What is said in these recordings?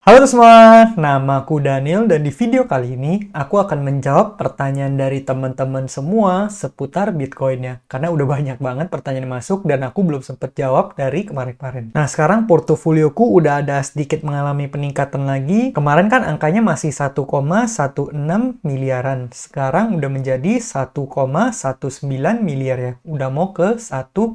Halo semua, namaku Daniel dan di video kali ini aku akan menjawab pertanyaan dari teman-teman semua seputar Bitcoin-nya. Karena udah banyak banget pertanyaan yang masuk dan aku belum sempat jawab dari kemarin-kemarin. Nah, sekarang portofolioku udah ada sedikit mengalami peningkatan lagi. Kemarin kan angkanya masih 1,16 miliaran. Sekarang udah menjadi 1,19 miliar ya. Udah mau ke 1,2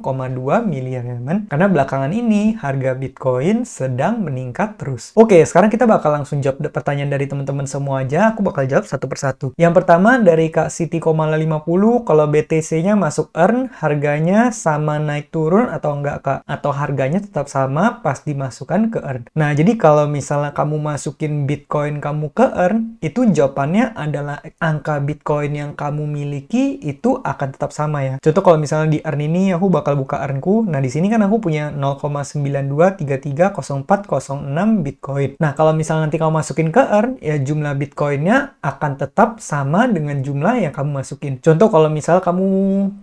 miliar ya, teman. Karena belakangan ini harga Bitcoin sedang meningkat terus. Oke, sekarang kita bakal langsung jawab pertanyaan dari teman-teman semua aja. Aku bakal jawab satu persatu. Yang pertama dari Kak Siti,50, kalau BTC-nya masuk earn, harganya sama naik turun atau enggak, Kak? Atau harganya tetap sama pas dimasukkan ke earn? Nah, jadi kalau misalnya kamu masukin Bitcoin kamu ke earn, itu jawabannya adalah angka Bitcoin yang kamu miliki itu akan tetap sama ya. Contoh kalau misalnya di earn ini aku bakal buka earnku. Nah, di sini kan aku punya 0,92330406 Bitcoin. Nah, kalau misalnya nanti kamu masukin ke earn, ya jumlah Bitcoinnya akan tetap sama dengan jumlah yang kamu masukin. Contoh kalau misalnya kamu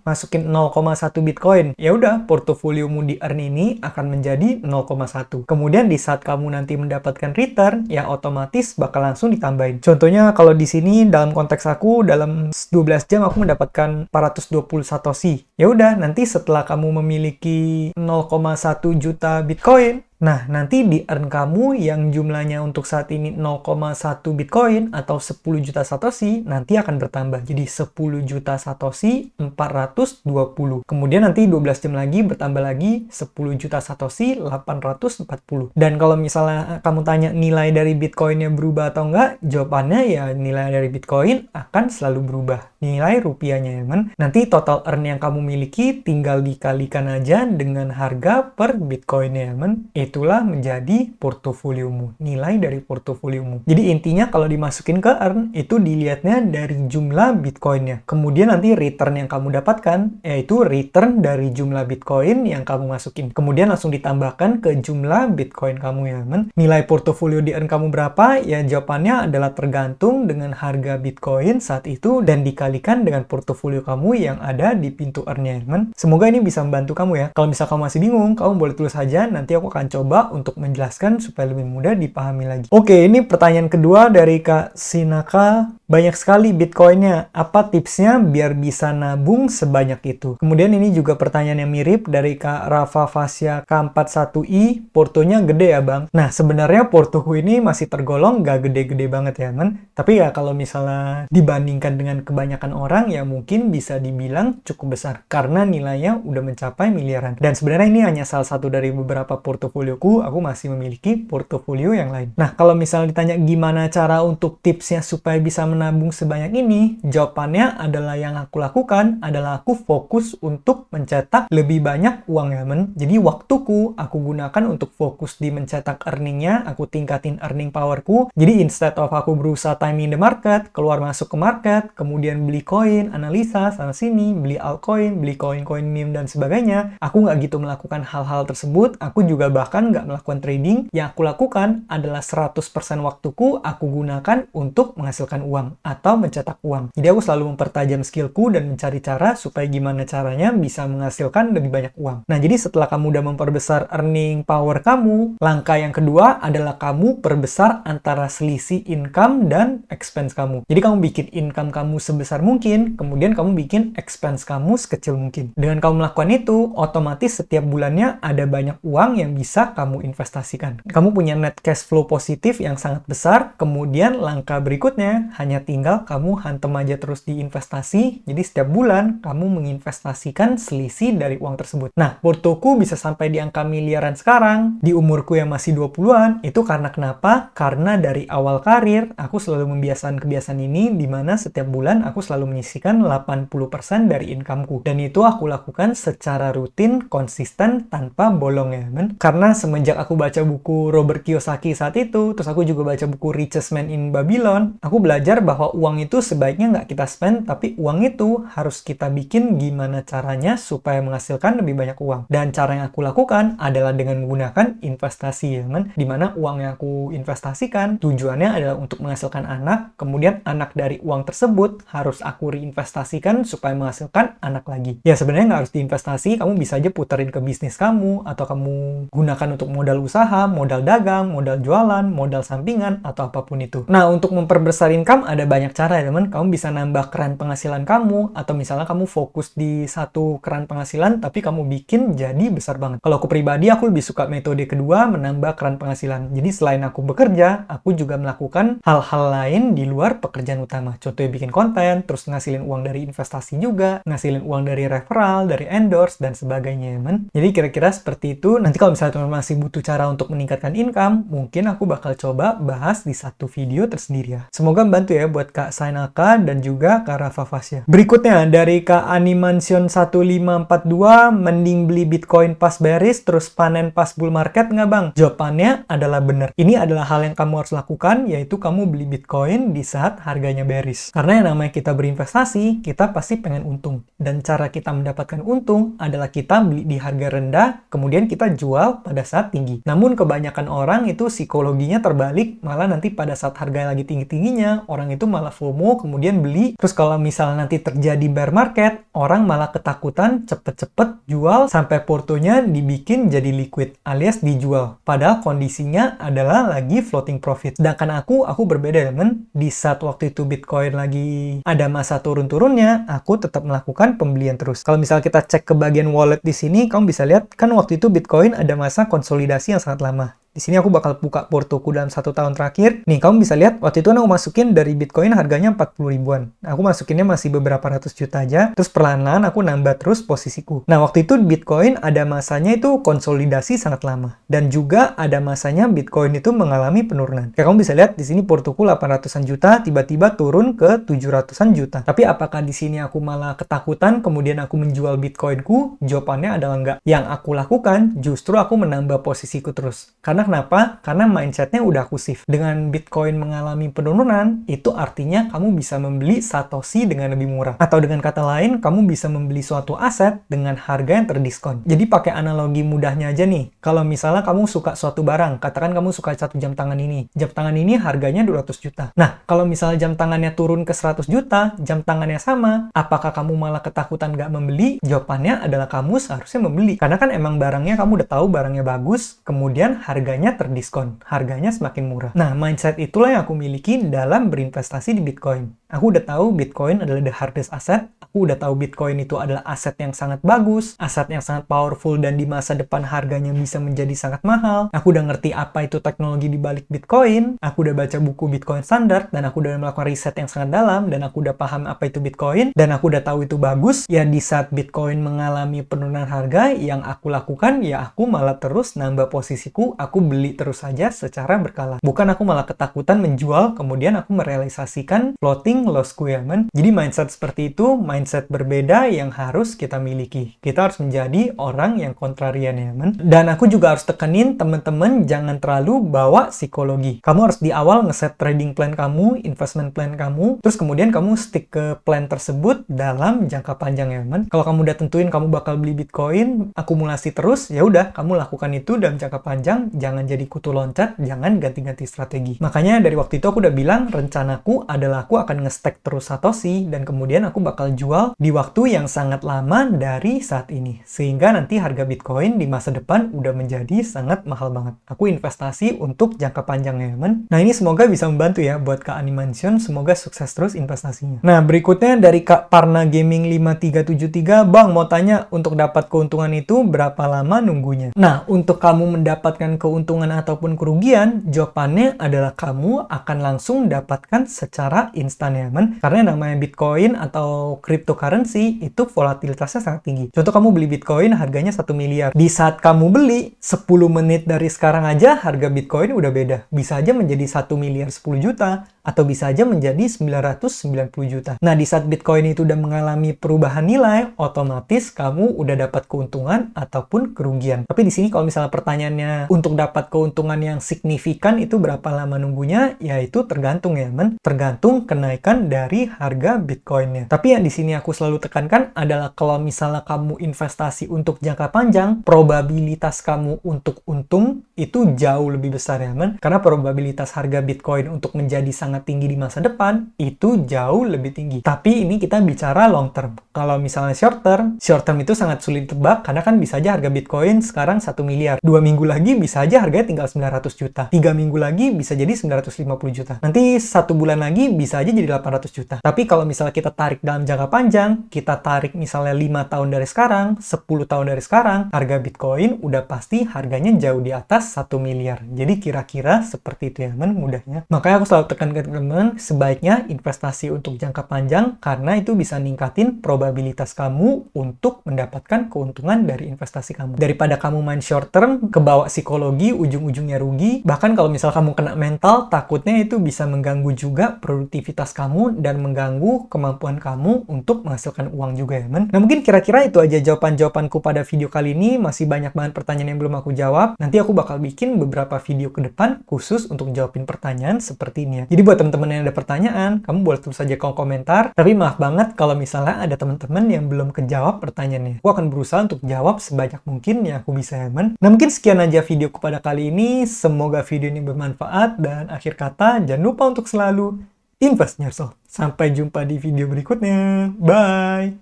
masukin 0,1 Bitcoin, ya udah portofoliomu di earn ini akan menjadi 0,1. Kemudian di saat kamu nanti mendapatkan return, ya otomatis bakal langsung ditambahin. Contohnya kalau di sini dalam konteks aku dalam 12 jam aku mendapatkan 420 Satoshi. Ya udah, nanti setelah kamu memiliki 0,1 juta Bitcoin, nah, nanti di earn kamu yang jumlahnya untuk saat ini 0,1 Bitcoin atau 10 juta Satoshi, nanti akan bertambah. Jadi 10 juta Satoshi 420. Kemudian nanti 12 jam lagi bertambah lagi 10 juta Satoshi 840. Dan kalau misalnya kamu tanya nilai dari Bitcoinnya berubah atau enggak, jawabannya ya nilai dari Bitcoin akan selalu berubah. Nilai rupiahnya ya, man. Nanti total earn yang kamu miliki tinggal dikalikan aja dengan harga per Bitcoinnya ya, man. Itulah menjadi portofoliomu, nilai dari portofoliomu. Jadi intinya kalau dimasukin ke earn, itu dilihatnya dari jumlah Bitcoinnya. Kemudian nanti return yang kamu dapatkan, yaitu return dari jumlah Bitcoin yang kamu masukin. Kemudian langsung ditambahkan ke jumlah Bitcoin kamu ya, teman. Nilai portofolio di earn kamu berapa? Ya jawabannya adalah tergantung dengan harga Bitcoin saat itu dan dikalikan dengan portofolio kamu yang ada di pintu earn-nya, teman. Semoga ini bisa membantu kamu ya. Kalau misal kamu masih bingung, kamu boleh tulis saja, nanti aku akan coba untuk menjelaskan supaya lebih mudah dipahami lagi. Oke, ini pertanyaan kedua dari Kak Sinaka. Banyak sekali Bitcoinnya. Apa tipsnya biar bisa nabung sebanyak itu? Kemudian ini juga pertanyaan yang mirip dari Kak Rafa Fasya K41i. Portonya gede ya, Bang? Nah, sebenarnya portoku ini masih tergolong gak gede-gede banget ya, men. Tapi ya kalau misalnya dibandingkan dengan kebanyakan orang, ya mungkin bisa dibilang cukup besar. Karena nilainya udah mencapai miliaran. Dan sebenarnya ini hanya salah satu dari beberapa portofolioku, aku masih memiliki portofolio yang lain. Nah, kalau misalnya ditanya gimana cara untuk tipsnya supaya bisa menabung sebanyak ini, jawabannya adalah yang aku lakukan adalah aku fokus untuk mencetak lebih banyak uang ya, men. Jadi waktuku aku gunakan untuk fokus di mencetak earningnya, aku tingkatin earning powerku. Jadi instead of aku berusaha timing the market, keluar masuk ke market, kemudian beli koin, analisa sana sini, beli altcoin, beli koin-koin meme dan sebagainya, aku nggak gitu melakukan hal-hal tersebut. Aku juga bahkan nggak melakukan trading. Yang aku lakukan adalah 100% waktuku aku gunakan untuk menghasilkan uang atau mencetak uang. Jadi aku selalu mempertajam skillku dan mencari cara supaya gimana caranya bisa menghasilkan lebih banyak uang. Nah, jadi setelah kamu udah memperbesar earning power kamu, langkah yang kedua adalah kamu perbesar antara selisih income dan expense kamu. Jadi kamu bikin income kamu sebesar mungkin, kemudian kamu bikin expense kamu sekecil mungkin. Dengan kamu melakukan itu, otomatis setiap bulannya ada banyak uang yang bisa kamu investasikan. Kamu punya net cash flow positif yang sangat besar, kemudian langkah berikutnya hanya tinggal kamu hantem aja terus di investasi, jadi setiap bulan kamu menginvestasikan selisih dari uang tersebut. Nah, portoku bisa sampai di angka miliaran sekarang, di umurku yang masih 20-an, itu karena kenapa? Karena dari awal karir, aku selalu membiasakan kebiasaan ini, di mana setiap bulan aku selalu menyisihkan 80% dari incomeku. Dan itu aku lakukan secara rutin, konsisten, tanpa bolong ya, men. Karena semenjak aku baca buku Robert Kiyosaki saat itu, terus aku juga baca buku Richest Man in Babylon, aku belajar bahwa uang itu sebaiknya nggak kita spend, tapi uang itu harus kita bikin gimana caranya supaya menghasilkan lebih banyak uang. Dan cara yang aku lakukan adalah dengan menggunakan investasi, ya kan? Dimana uang yang aku investasikan tujuannya adalah untuk menghasilkan anak, kemudian anak dari uang tersebut harus aku reinvestasikan supaya menghasilkan anak lagi. Ya sebenarnya nggak harus diinvestasi, kamu bisa aja puterin ke bisnis kamu, atau kamu gunakan untuk modal usaha, modal dagang, modal jualan, modal sampingan, atau apapun itu. Nah, untuk memperbesar income ada banyak cara ya teman. Kamu bisa nambah keran penghasilan kamu, atau misalnya kamu fokus di satu keran penghasilan, tapi kamu bikin jadi besar banget. Kalau aku pribadi, aku lebih suka metode kedua, menambah keran penghasilan. Jadi selain aku bekerja, aku juga melakukan hal-hal lain di luar pekerjaan utama. Contohnya bikin konten, terus ngasilin uang dari investasi juga, ngasilin uang dari referral, dari endorse, dan sebagainya, teman. Jadi kira-kira seperti itu. Nanti kalau misalnya teman masih butuh cara untuk meningkatkan income, mungkin aku bakal coba bahas di satu video tersendiri ya. Semoga membantu ya buat Kak Sainaka dan juga Kak Rafa Fasya. Berikutnya dari Kak Animation 1542, mending beli Bitcoin pas bearish terus panen pas bull market nggak bang? Jawabannya adalah benar. Ini adalah hal yang kamu harus lakukan, yaitu kamu beli Bitcoin di saat harganya bearish. Karena yang namanya kita berinvestasi, kita pasti pengen untung. Dan cara kita mendapatkan untung adalah kita beli di harga rendah, kemudian kita jual pada saat tinggi. Namun kebanyakan orang itu psikologinya terbalik, malah nanti pada saat harga lagi tinggi-tingginya, orang itu malah FOMO, kemudian beli. Terus kalau misalnya nanti terjadi bear market, orang malah ketakutan, cepet-cepet jual, sampai portonya dibikin jadi liquid, alias dijual. Padahal kondisinya adalah lagi floating profit. Sedangkan aku berbeda temen. Di saat waktu itu Bitcoin lagi ada masa turun-turunnya, aku tetap melakukan pembelian terus. Kalau misalnya kita cek ke bagian wallet di sini, kamu bisa lihat, kan waktu itu Bitcoin ada masa konsolidasi yang sangat lama. Di sini aku bakal buka portoku dalam 1 tahun terakhir. Nih, kamu bisa lihat, waktu itu aku masukin dari Bitcoin harganya 40 ribuan. Aku masukinnya masih beberapa ratus juta aja. Terus perlahan-lahan aku nambah terus posisiku. Nah, waktu itu Bitcoin ada masanya itu konsolidasi sangat lama. Dan juga ada masanya Bitcoin itu mengalami penurunan. Kayak kamu bisa lihat, di sini portoku 800-an juta, tiba-tiba turun ke 700-an juta. Tapi apakah di sini aku malah ketakutan, kemudian aku menjual Bitcoinku? Jawabannya adalah enggak. Yang aku lakukan, justru aku menambah posisiku terus. Karena kenapa? Karena mindsetnya udah aku shift. Dengan Bitcoin mengalami penurunan, itu artinya kamu bisa membeli Satoshi dengan lebih murah. Atau dengan kata lain, kamu bisa membeli suatu aset dengan harga yang terdiskon. Jadi pakai analogi mudahnya aja nih. Kalau misalnya kamu suka suatu barang, katakan kamu suka satu jam tangan ini. Jam tangan ini harganya 200 juta. Nah, kalau misalnya jam tangannya turun ke 100 juta, jam tangannya sama, apakah kamu malah ketakutan nggak membeli? Jawabannya adalah kamu seharusnya membeli. Karena kan emang barangnya kamu udah tahu barangnya bagus, kemudian harganya terdiskon, harganya semakin murah. Nah, mindset itulah yang aku miliki dalam berinvestasi di Bitcoin. Aku udah tahu Bitcoin adalah the hardest asset. Aku udah tahu Bitcoin itu adalah aset yang sangat bagus, aset yang sangat powerful, dan di masa depan harganya bisa menjadi sangat mahal. Aku udah ngerti apa itu teknologi di balik Bitcoin. Aku udah baca buku Bitcoin Standard, dan aku udah melakukan riset yang sangat dalam, dan aku udah paham apa itu Bitcoin, dan aku udah tahu itu bagus. Ya, di saat Bitcoin mengalami penurunan harga, yang aku lakukan, ya aku malah terus nambah posisiku, aku beli terus saja secara berkala. Bukan aku malah ketakutan menjual, kemudian aku merealisasikan floating lossku ya, men. Jadi mindset seperti itu, mindset berbeda yang harus kita miliki. Kita harus menjadi orang yang kontrarian ya, men. Dan aku juga harus tekenin teman-teman jangan terlalu bawa psikologi. Kamu harus di awal ngeset trading plan kamu, investment plan kamu, terus kemudian kamu stick ke plan tersebut dalam jangka panjang ya, men. Kalau kamu udah tentuin kamu bakal beli Bitcoin, akumulasi terus, ya udah kamu lakukan itu dalam jangka panjang, jangan jadi kutu loncat, jangan ganti-ganti strategi. Makanya dari waktu itu aku udah bilang rencanaku adalah aku akan nge-stack terus Satoshi, dan kemudian aku bakal jual di waktu yang sangat lama dari saat ini. Sehingga nanti harga Bitcoin di masa depan udah menjadi sangat mahal banget. Aku investasi untuk jangka panjang ya, men. Nah, ini semoga bisa membantu ya buat Kak Animation. Semoga sukses terus investasinya. Nah, berikutnya dari Kak Parna Gaming 5373, Bang mau tanya, untuk dapat keuntungan itu berapa lama nunggunya? Nah, untuk kamu mendapatkan keuntungan ataupun kerugian, jawabannya adalah kamu akan langsung dapatkan secara instan ya, men. Karena yang namanya Bitcoin atau cryptocurrency itu volatilitasnya sangat tinggi. Contoh kamu beli Bitcoin harganya 1 miliar. Di saat kamu beli, 10 menit dari sekarang aja harga Bitcoin udah beda. Bisa aja menjadi 1 miliar 10 juta, atau bisa aja menjadi 990 juta. Nah, di saat Bitcoin itu udah mengalami perubahan nilai, otomatis kamu udah dapat keuntungan ataupun kerugian. Tapi di sini kalau misalnya pertanyaannya untuk dapat keuntungan yang signifikan itu berapa lama nunggunya, ya itu tergantung ya, men. Tergantung kenaikan dari harga Bitcoinnya. Tapi yang di sini aku selalu tekankan adalah kalau misalnya kamu investasi untuk jangka panjang, probabilitas kamu untuk untung itu jauh lebih besar ya, men. Karena probabilitas harga Bitcoin untuk menjadi sangat tinggi di masa depan itu jauh lebih tinggi. Tapi ini kita bicara long term. Kalau misalnya short term itu sangat sulit tebak karena kan bisa aja harga Bitcoin sekarang 1 miliar. 2 minggu lagi bisa aja harganya tinggal 900 juta. 3 minggu lagi bisa jadi 950 juta. Nanti 1 bulan lagi bisa aja jadi 800 juta. Tapi kalau misalnya kita tarik dalam jangka panjang, kita tarik misalnya 5 tahun dari sekarang, 10 tahun dari sekarang, harga Bitcoin udah pasti harganya jauh di atas 1 miliar. Jadi kira-kira seperti itu ya, men, mudahnya. Makanya aku selalu tekankan ke teman-teman, sebaiknya investasi untuk jangka panjang karena itu bisa ningkatin probabilitas kamu untuk mendapatkan keuntungan dari investasi kamu. Daripada kamu main short term, kebawa psikologi, ujung-ujungnya rugi. Bahkan kalau misal kamu kena mental, takutnya itu bisa mengganggu juga produktivitas kamu dan mengganggu kemampuan kamu untuk menghasilkan uang juga ya, men. Nah, mungkin kira-kira itu aja jawaban-jawabanku pada video kali ini. Masih banyak banget pertanyaan yang belum aku jawab. Nanti aku bakal bikin beberapa video ke depan khusus untuk jawabin pertanyaan seperti ini ya. Jadi buat teman-teman yang ada pertanyaan, kamu boleh tulis saja kolom komentar. Tapi maaf banget kalau misalnya ada teman-teman yang belum kejawab pertanyaannya. Aku akan berusaha untuk jawab sebanyak mungkin yang aku bisa ya, men. Nah, mungkin sekian aja videoku pada kali ini. Semoga video ini bermanfaat dan akhir kata jangan lupa untuk selalu invest in yourself. Sampai jumpa di video berikutnya. Bye!